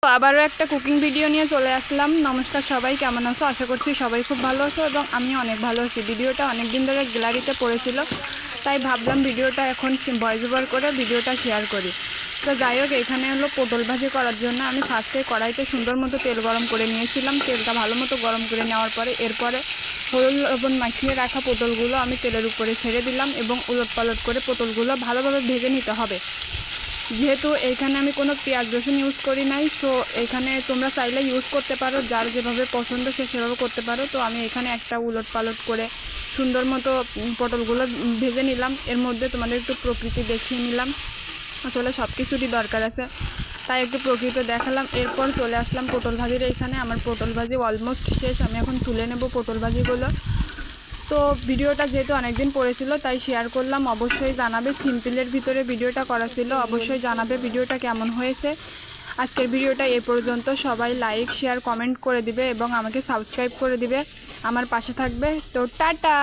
তো আবারও একটা কুকিং ভিডিও নিয়ে চলে আসলাম। নমস্কার সবাই, কেমন আছো? আশা করছি সবাই খুব ভালো আছো এবং আমি অনেক ভালো আছি। ভিডিওটা অনেক দিন ধরে গ্যালারিতে পড়েছিল, তাই ভাবলাম ভিডিওটা এখন ভয়েস ওভার করে ভিডিওটা শেয়ার করি। তো যাই হোক, এখানে হলো পটল ভাজি করার জন্য আমি ফার্স্টে কড়াইতে সুন্দর মতো তেল গরম করে নিয়েছিলাম। তেলটা ভালো মতো গরম করে নেওয়ার পরে এরপরে হলুদ লবণ মাখিয়ে রাখা পটলগুলো আমি তেলের উপরে ছেড়ে দিলাম এবং উলট পালট করে পটলগুলো ভালোভাবে ভেজে নিতে হবে। যেহেতু এইখানে আমি কোনো পেঁয়াজ রসুন ইউজ করি নাই, তো এখানে তোমরা চাইলে ইউজ করতে পারো, যার যেভাবে পছন্দ সে সেভাবে করতে পারো। তো আমি এখানে একটা উলট পালট করে সুন্দর মতো পটলগুলো ভেজে নিলাম। এর মধ্যে তোমাদের একটু প্রকৃতি দেখিয়ে নিলাম, আসলে সব কিছুরই দরকার আছে, তাই একটু প্রকৃতি দেখালাম। এরপর চলে আসলাম পটল ভাজির এইখানে। আমার পটল ভাজি অলমোস্ট শেষ, আমি এখন তুলে নেব পটল ভাজিগুলো। তো ভিডিওটা যেহেতু অনেকদিন পড়েছিল তাই শেয়ার করলাম। অবশ্যই জানাবে, সিম্পলের ভিতরে ভিডিওটা করা ছিল, অবশ্যই জানাবে ভিডিওটা কেমন হয়েছে। আজকের ভিডিওটা এ পর্যন্ত। সবাই লাইক শেয়ার কমেন্ট করে দিবে এবং আমাকে সাবস্ক্রাইব করে দিবে, আমার পাশে থাকবে। তো টাটা।